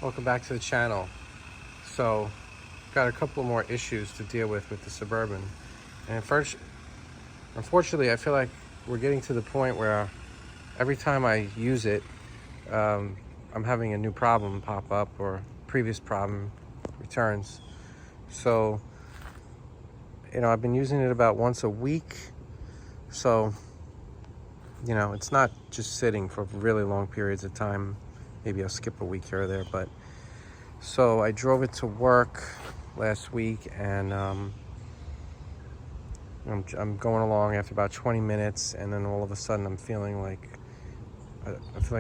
Welcome back to the channel. So, got a couple more issues to deal with the Suburban. And first, unfortunately, I feel like we're getting to the point where every time I use it, I'm having a new problem pop up or previous problem returns. So, I've been using it about once a week. So, it's not just sitting for really long periods of time. Maybe I'll skip a week here or there, but so I drove it to work last week, and I'm going along after about 20 minutes, and then all of a sudden I feel like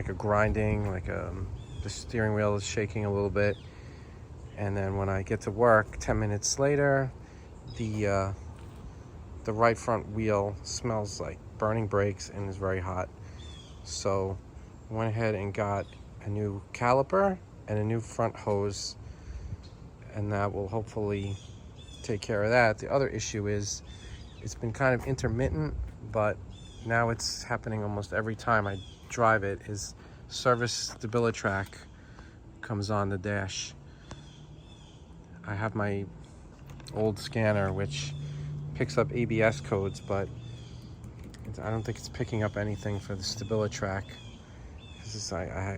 a grinding, the steering wheel is shaking a little bit, and then when I get to work 10 minutes later, the right front wheel smells like burning brakes and is very hot. So I went ahead and got a new caliper and a new front hose, and that will hopefully take care of that. The other issue is it's been kind of intermittent, but now it's happening almost every time I drive it. Is service StabiliTrak comes on the dash. I have my old scanner which picks up ABS codes, but I don't think it's picking up anything for the StabiliTrak. I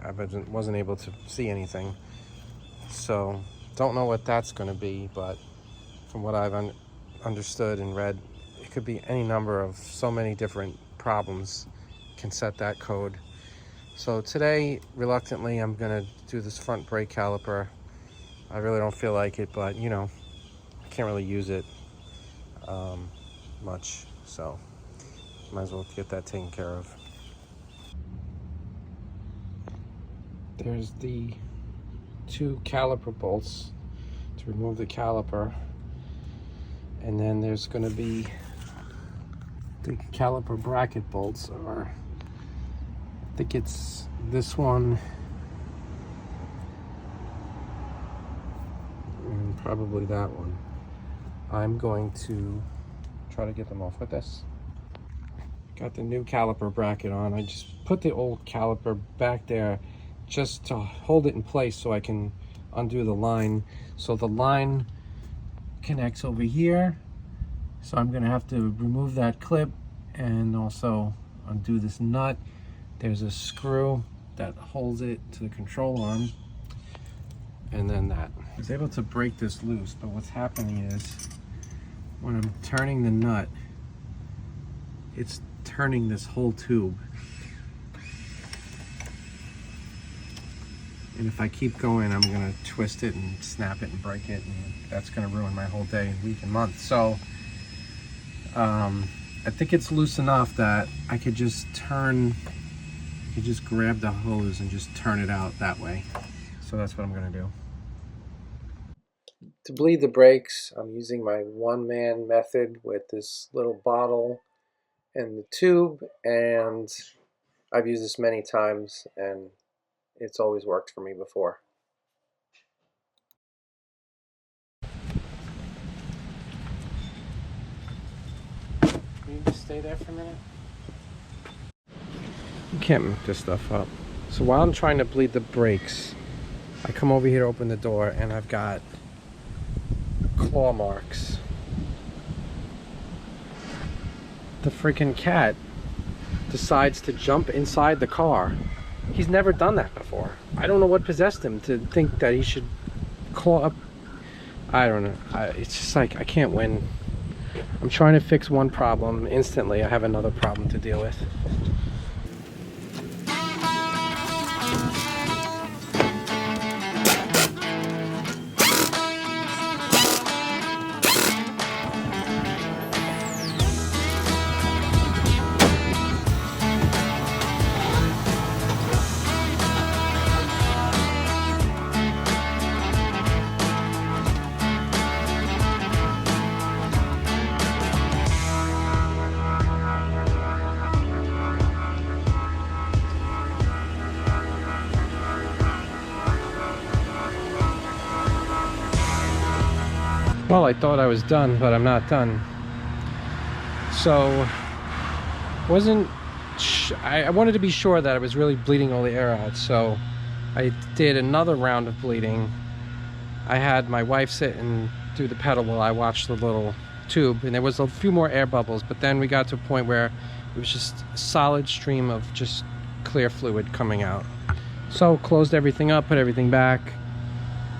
wasn't able to see anything, so don't know what that's going to be, but from what I've understood and read, it could be any number of so many different problems can set that code. So today, reluctantly, I'm going to do this front brake caliper. I really don't feel like it, but I can't really use it much, so might as well get that taken care of. There's the 2 caliper bolts to remove the caliper, and then there's going to be the caliper bracket bolts, or I think it's this one and probably that one. I'm going to try to get them off with this. Got the new caliper bracket on. I just put the old caliper back there just to hold it in place so I can undo the line. So the line connects over here, so I'm gonna have to remove that clip and also undo this nut. There's a screw that holds it to the control arm, and then that. I was able to break this loose, but what's happening is when I'm turning the nut, it's turning this whole tube. And if I keep going, I'm gonna twist it and snap it and break it, and that's gonna ruin my whole day, week, and month. So I think it's loose enough that I could just grab the hose and just turn it out that way. So that's what I'm gonna do. To bleed the brakes, I'm using my one-man method with this little bottle and the tube, and I've used this many times, and it's always worked for me before. Can you just stay there for a minute? You can't make this stuff up. So while I'm trying to bleed the brakes, I come over here to open the door, and I've got claw marks. The freaking cat decides to jump inside the car. He's never done that before. I don't know what possessed him to think that he should claw up. I don't know. It's just like I can't win. I'm trying to fix one problem. Instantly, I have another problem to deal with. Well, I thought I was done, but I'm not done. So, I wanted to be sure that I was really bleeding all the air out, so I did another round of bleeding. I had my wife sit and do the pedal while I watched the little tube, and there was a few more air bubbles, but then we got to a point where it was just a solid stream of just clear fluid coming out. So closed everything up, put everything back,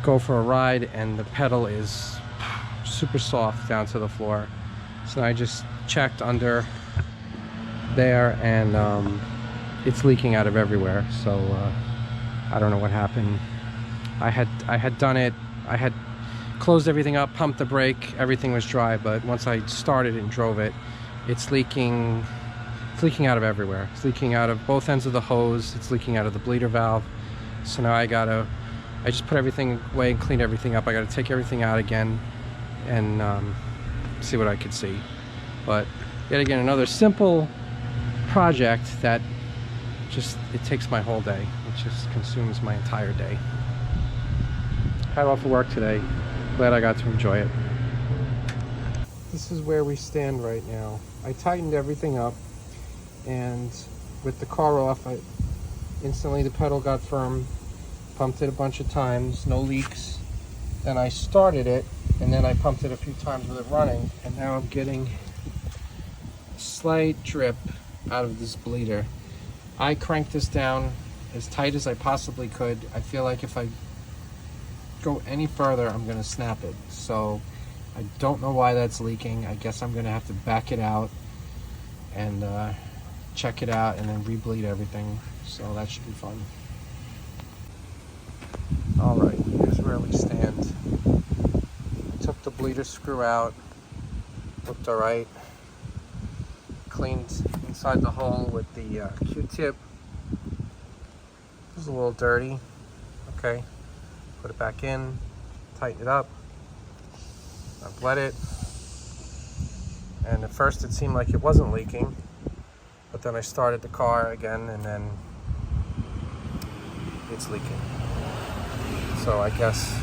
go for a ride, and the pedal is super soft down to the floor. So I just checked under there, and it's leaking out of everywhere. So I don't know what happened. I had done it. I had closed everything up, pumped the brake, everything was dry, but once I started and drove it, it's leaking out of everywhere. It's leaking out of both ends of the hose, it's leaking out of the bleeder valve. So now I just put everything away and cleaned everything up. I gotta take everything out again and see what I could see. But yet again, another simple project that it takes my whole day. It just consumes my entire day. Had off of work today. Glad I got to enjoy it. This is where we stand right now. I tightened everything up, and with the car off, instantly the pedal got firm. Pumped it a bunch of times, no leaks. Then I started it, and then I pumped it a few times with it running, and now I'm getting a slight drip out of this bleeder. I cranked this down as tight as I possibly could. I feel like if I go any further, I'm gonna snap it. So I don't know why that's leaking. I guess I'm gonna have to back it out and check it out and then rebleed everything. So that should be fun. All right, here's where we stand. I took the bleeder screw out, looked all right. Cleaned inside the hole with the Q-tip. It was a little dirty. Okay. Put it back in, tighten it up. I've let it, and at first it seemed like it wasn't leaking, but then I started the car again, and then it's leaking. So I guess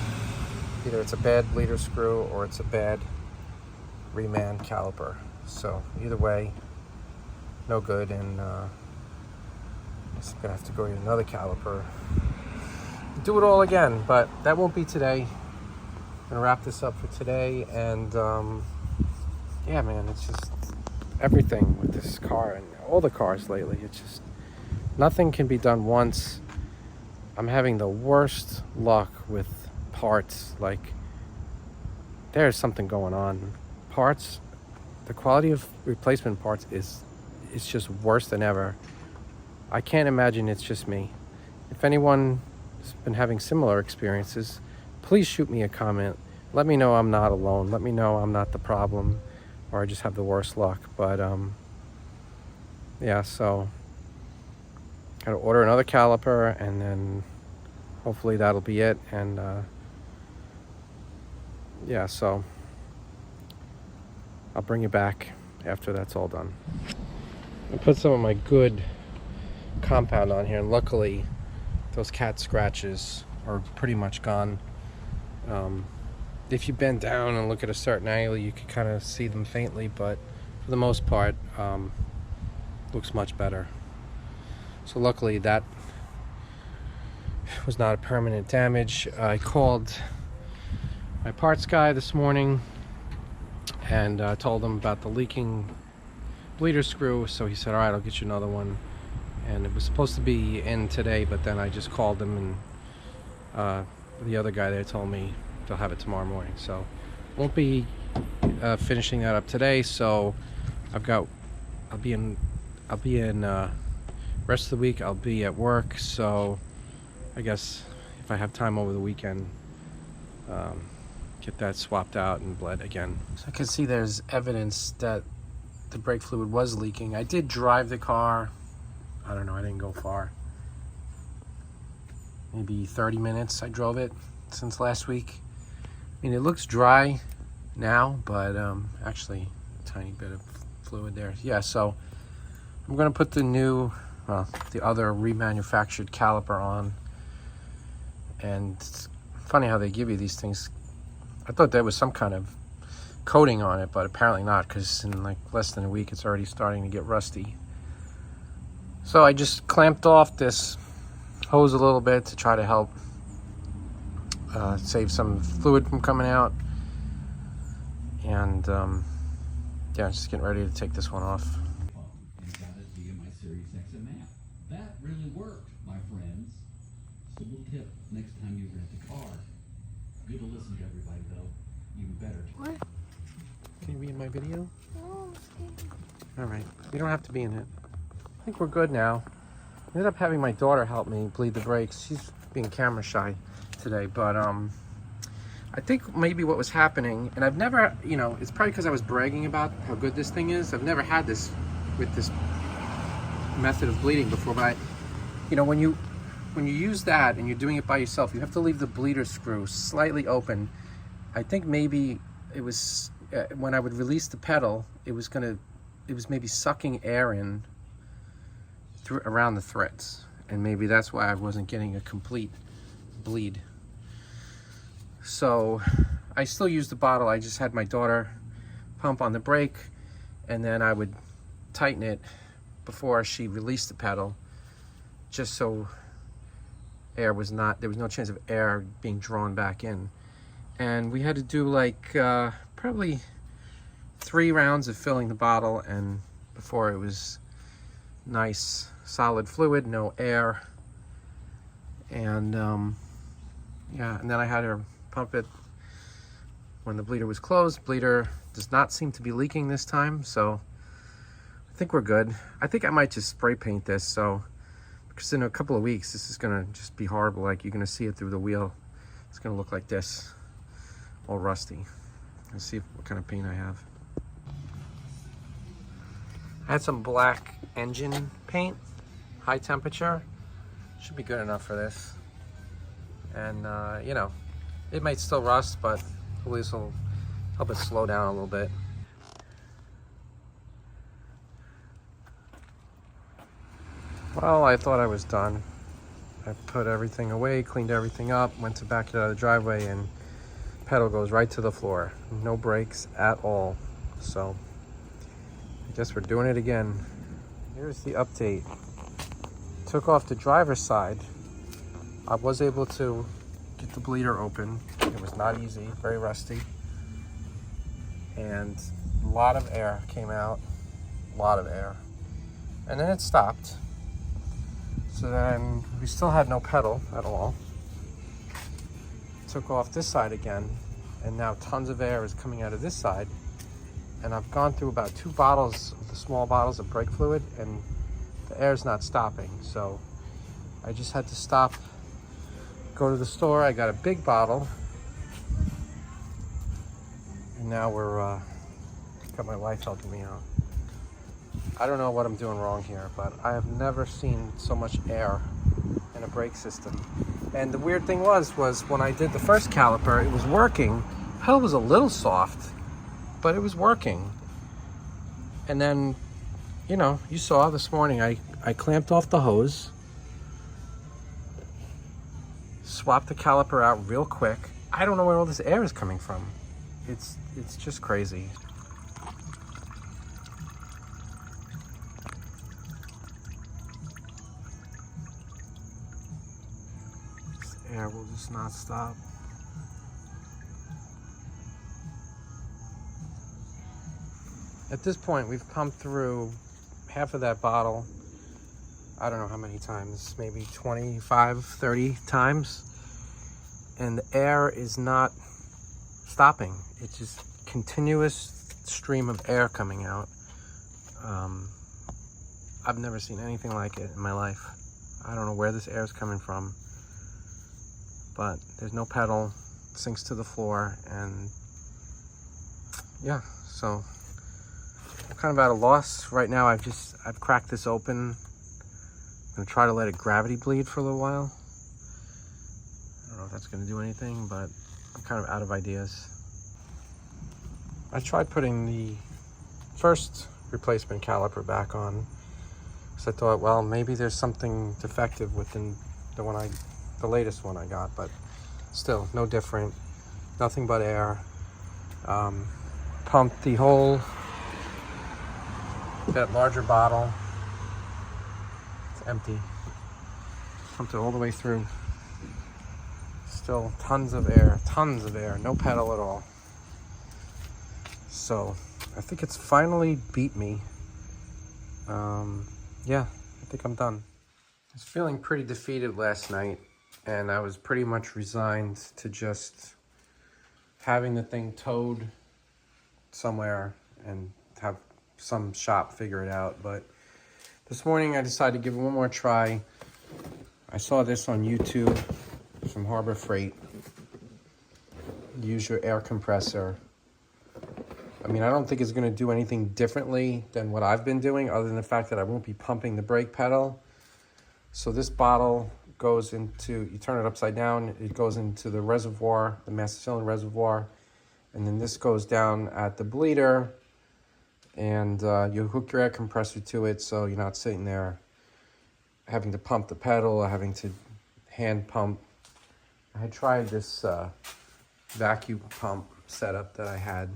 either it's a bad bleeder screw or it's a bad reman caliper. So either way, no good, and I'm gonna have to go get another caliper. Do it all again, but that won't be today. I'm gonna wrap this up for today, and yeah, man, it's just everything with this car and all the cars lately. It's just nothing can be done once. I'm having the worst luck with parts. Like, there's something going on. Parts, the quality of replacement parts is just worse than ever. I can't imagine it's just me. If anyone been having similar experiences, please shoot me a comment. Let me know I'm not alone. Let me know I'm not the problem, or I just have the worst luck. But yeah, so gotta order another caliper, and then hopefully that'll be it. And yeah, so I'll bring you back after that's all done. I put some of my good compound on here, and luckily those cat scratches are pretty much gone. If you bend down and look at a certain angle, you can kind of see them faintly, but for the most part, looks much better. So luckily that was not a permanent damage. I called my parts guy this morning and told him about the leaking bleeder screw, so he said, all right, I'll get you another one. And it was supposed to be in today, but then I just called them, and the other guy there told me they'll have it tomorrow morning. So won't be finishing that up today. So I'll be in rest of the week. I'll be at work. So I guess if I have time over the weekend, get that swapped out and bled again. So I can see there's evidence that the brake fluid was leaking. I did drive the car. I don't know, I didn't go far. Maybe 30 minutes I drove it since last week. I mean, it looks dry now, but actually a tiny bit of fluid there. Yeah, so I'm gonna put the other remanufactured caliper on. And it's funny how they give you these things. I thought there was some kind of coating on it, but apparently not, because in like less than a week it's already starting to get rusty. So I just clamped off this hose a little bit to try to help save some fluid from coming out. And yeah, just getting ready to take this one off. That really worked, my friends. Just a little tip next time you rent a car. Good to listen to everybody, though. Even better. What? Can you be in my video? No, I'm scared. All right, you don't have to be in it. I think we're good now. I ended up having my daughter help me bleed the brakes. She's being camera shy today, but I think maybe what was happening, and I've never, you know, it's probably because I was bragging about how good this thing is. I've never had this with this method of bleeding before, but you know, when you use that and you're doing it by yourself, you have to leave the bleeder screw slightly open. I think maybe it was when I would release the pedal, it was maybe sucking air in through around the threads, and maybe that's why I wasn't getting a complete bleed. So I still used the bottle. I just had my daughter pump on the brake, and then I would tighten it before she released the pedal, just so there was no chance of air being drawn back in. And we had to do like probably 3 rounds of filling the bottle, and before it was nice solid fluid, no air. And yeah, and then I had her pump it when the bleeder was closed. Bleeder does not seem to be leaking this time, so I think we're good. I think I might just spray paint this, so because in a couple of weeks this is gonna just be horrible. Like, you're gonna see it through the wheel. It's gonna look like this, all rusty. Let's see what kind of paint I have. I had some black engine paint, high temperature. Should be good enough for this. And you know, it might still rust, but at least it'll help it slow down a little bit. Well, I thought I was done. I put everything away, cleaned everything up, went to back it out of the driveway, and pedal goes right to the floor. No brakes at all. So I guess we're doing it again. Here's the update. Took off the driver's side. I was able to get the bleeder open. It was not easy, very rusty. And a lot of air came out, a lot of air. And then it stopped. So then we still had no pedal at all. Took off this side again, and now tons of air is coming out of this side. And I've gone through about 2 bottles, the small bottles of brake fluid, and the air's not stopping. So I just had to stop, go to the store. I got a big bottle, and now we're got my wife helping me out. I don't know what I'm doing wrong here, but I have never seen so much air in a brake system. And the weird thing was when I did the first caliper, it was working. Pedal was a little soft, but it was working. And then, you know, you saw this morning, I clamped off the hose, swapped the caliper out real quick. I don't know where all this air is coming from. It's just crazy. This air will just not stop. At this point, we've pumped through half of that bottle. I don't know how many times, maybe 25, 30 times. And the air is not stopping. It's just continuous stream of air coming out. I've never seen anything like it in my life. I don't know where this air is coming from, but there's no pedal, it sinks to the floor, and yeah, so I'm kind of at a loss right now. I've cracked this open. I'm gonna try to let it gravity bleed for a little while. I don't know if that's gonna do anything, but I'm kind of out of ideas. I tried putting the first replacement caliper back on, because I thought, well, maybe there's something defective within the latest one I got, but still no different, nothing but air. Pumped the whole, that larger bottle, it's empty. pumped it all the way through. Still tons of air, no pedal at all. So I think it's finally beat me. Yeah, I think I'm done. I was feeling pretty defeated last night, and I was pretty much resigned to just having the thing towed somewhere and have some shop figure it out. But this morning I decided to give it one more try. I saw this on YouTube from Harbor Freight. Use your air compressor. I mean, I don't think it's going to do anything differently than what I've been doing, other than the fact that I won't be pumping the brake pedal. So this bottle goes into, you turn it upside down, it goes into the reservoir, the master cylinder reservoir, and then this goes down at the bleeder, and you hook your air compressor to it, so you're not sitting there having to pump the pedal or having to hand pump. I had tried this vacuum pump setup that I had.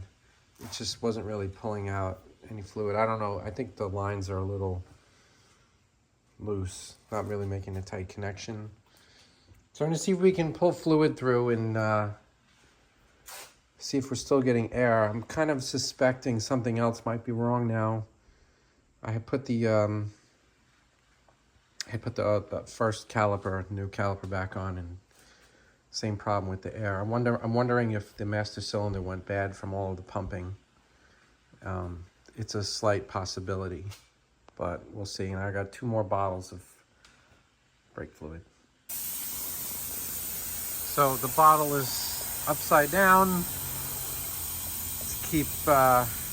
It just wasn't really pulling out any fluid. I don't know. I think the lines are a little loose, not really making a tight connection. So I'm going to see if we can pull fluid through and see if we're still getting air. I'm kind of suspecting something else might be wrong now. I had put the first caliper, new caliper, back on, and same problem with the air. I'm wondering if the master cylinder went bad from all of the pumping. It's a slight possibility, but we'll see. And I got 2 more bottles of brake fluid. So the bottle is upside down. Let's keep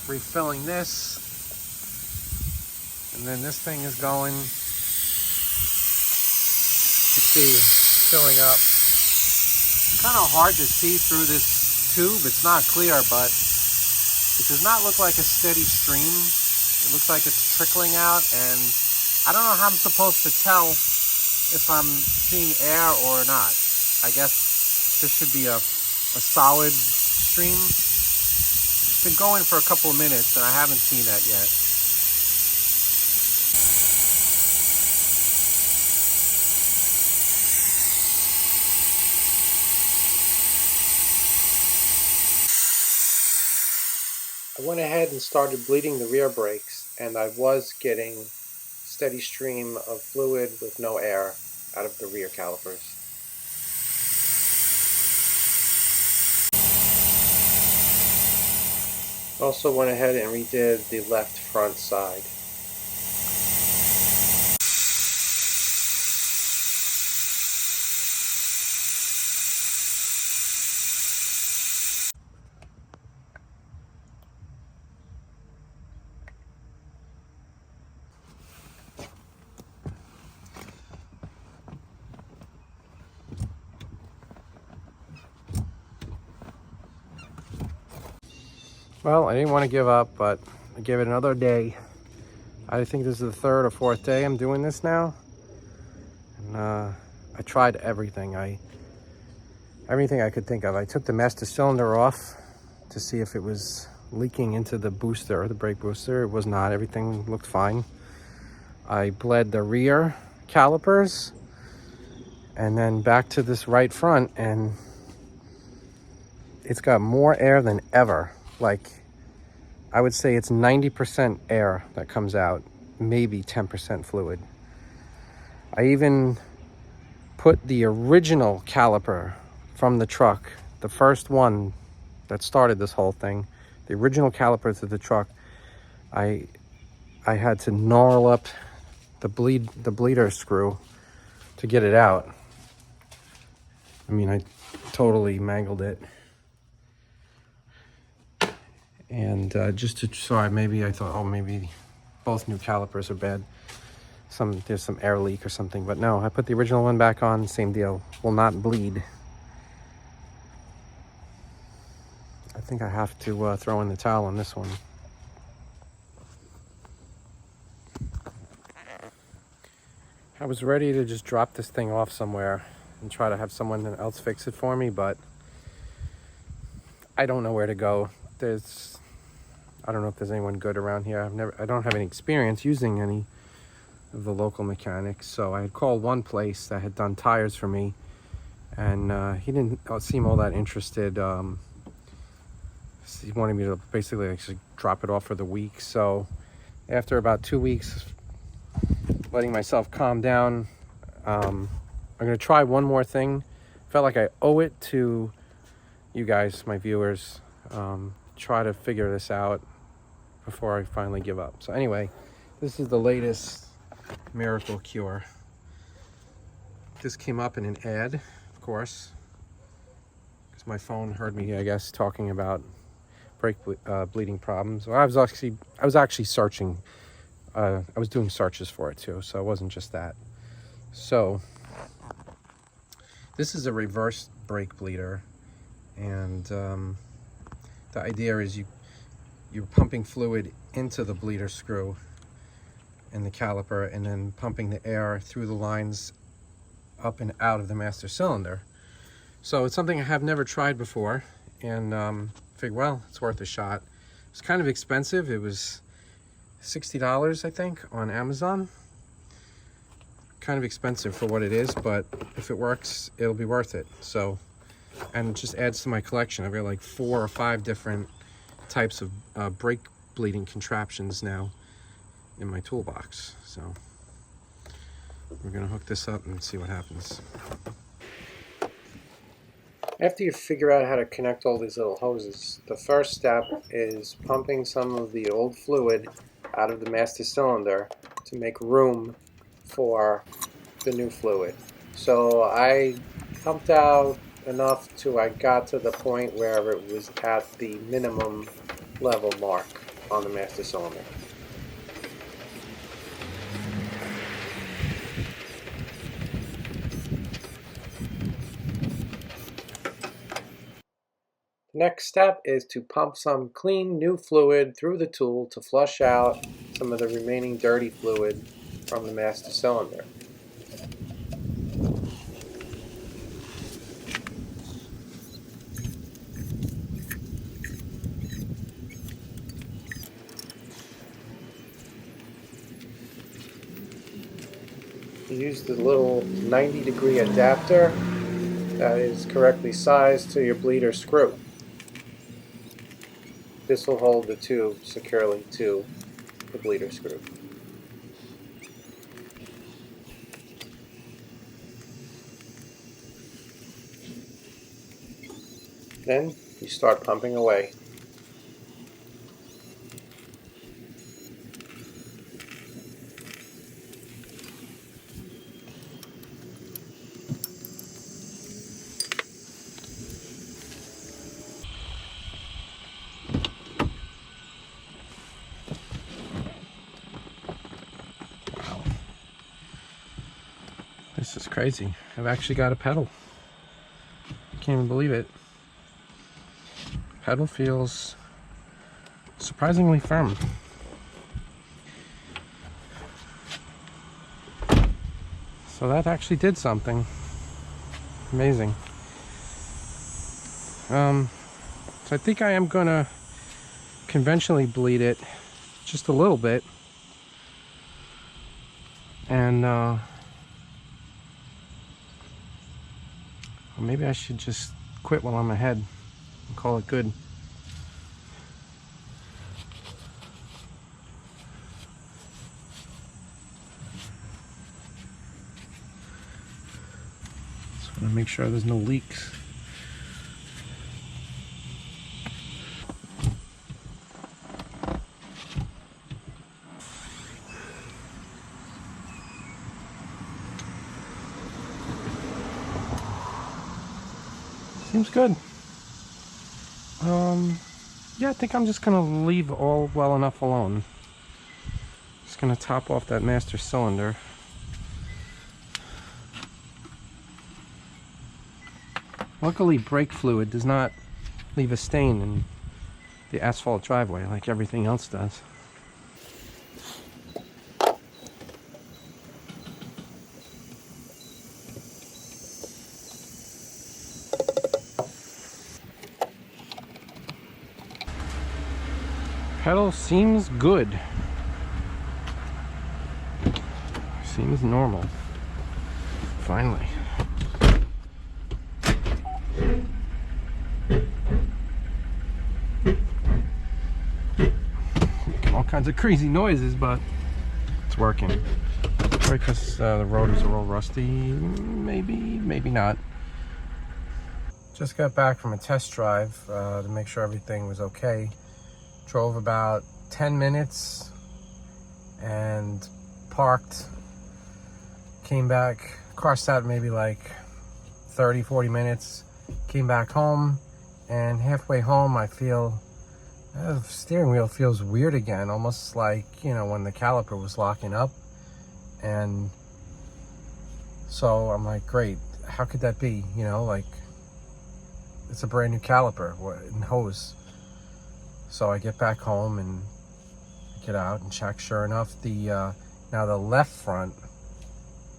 refilling this. And then this thing is going. Let's see, filling up. Kind of hard to see through this tube. It's not clear, but it does not look like a steady stream. It looks like it's trickling out, and I don't know how I'm supposed to tell if I'm seeing air or not. I guess this should be a solid stream. It's been going for a couple of minutes, and I haven't seen that yet. I went ahead and started bleeding the rear brakes, and I was getting steady stream of fluid with no air out of the rear calipers. Also went ahead and redid the left front side. Well, I didn't want to give up, but I gave it another day. I think this is the 3rd or 4th day I'm doing this now. And I tried everything. Everything I could think of. I took the master cylinder off to see if it was leaking into the booster, the brake booster. It was not. Everything looked fine. I bled the rear calipers and then back to this right front, and it's got more air than ever. Like, I would say it's 90% air that comes out, maybe 10% fluid. I even put the original caliper from the truck, the first one that started this whole thing, the original caliper to the truck. I had to gnarl up the bleeder screw to get it out. I mean, I totally mangled it. And just to try, maybe I thought, oh, maybe both new calipers are bad. There's some air leak or something, but no, I put the original one back on, same deal, will not bleed. I think I have to throw in the towel on this one. I was ready to just drop this thing off somewhere and try to have someone else fix it for me, but I don't know where to go. I don't know if there's anyone good around here. I don't have any experience using any of the local mechanics. So I had called one place that had done tires for me, and he didn't seem all that interested. He wanted me to basically actually drop it off for the week. So after about 2 weeks, letting myself calm down, I'm gonna try one more thing. Felt like I owe it to you guys, my viewers, try to figure this out before I finally give up. So anyway, this is the latest miracle cure. This came up in an ad, of course, because my phone heard me, I guess, talking about brake bleeding problems. Well, I was actually searching. I was doing searches for it too, so it wasn't just that. So this is a reverse brake bleeder, and the idea is you're pumping fluid into the bleeder screw and the caliper, and then pumping the air through the lines up and out of the master cylinder. So it's something I have never tried before, and figured, well, it's worth a shot. It's kind of expensive. It was $60, I think, on Amazon. Kind of expensive for what it is, but if it works, it'll be worth it. So, and it just adds to my collection. I've got like 4 or 5 different types of brake bleeding contraptions now in my toolbox. So we're gonna hook this up and see what happens. After you figure out how to connect all these little hoses, the first step is pumping some of the old fluid out of the master cylinder to make room for the new fluid. So I pumped out enough till I got to the point where it was at the minimum level mark on the master cylinder. Next step is to pump some clean new fluid through the tool to flush out some of the remaining dirty fluid from the master cylinder. Use the little 90-degree adapter that is correctly sized to your bleeder screw. This will hold the tube securely to the bleeder screw. Then you start pumping away. This is crazy. I've actually got a pedal. I can't even believe it. Pedal feels surprisingly firm. So that actually did something. Amazing. So I think I am gonna conventionally bleed it just a little bit, and maybe I should just quit while I'm ahead and call it good. Just want to make sure there's no leaks. Seems good. Yeah, I think I'm just gonna leave all well enough alone. Just gonna top off that master cylinder. Luckily, brake fluid does not leave a stain in the asphalt driveway like everything else does. Pedal seems good. Seems normal. Finally. All kinds of crazy noises, but it's working. Probably because the rotors are all rusty. Maybe not. Just got back from a test drive to make sure everything was okay. Drove about 10 minutes and parked. Came back, car sat maybe like 30-40 minutes. Came back home, and halfway home I feel the steering wheel feels weird again, almost like, you know, when the caliper was locking up. And so I'm like, great, how could that be? You know, like, it's a brand new caliper and hose. So I get back home and get out and check. Sure enough, now the left front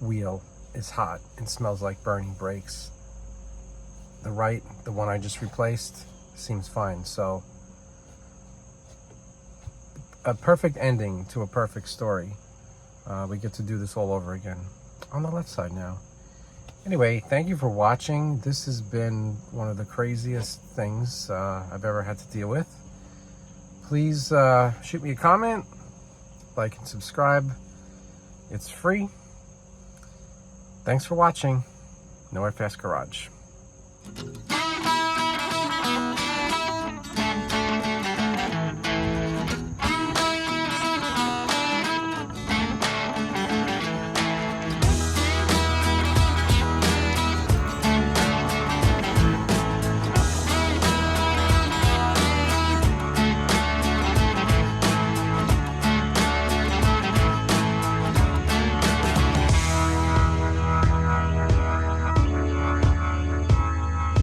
wheel is hot and smells like burning brakes. The right, the one I just replaced, seems fine. So a perfect ending to a perfect story. We get to do this all over again on the left side now. Anyway, thank you for watching. This has been one of the craziest things I've ever had to deal with. Please shoot me a comment, like and subscribe. It's free. Thanks for watching. Nowhere Fast Garage.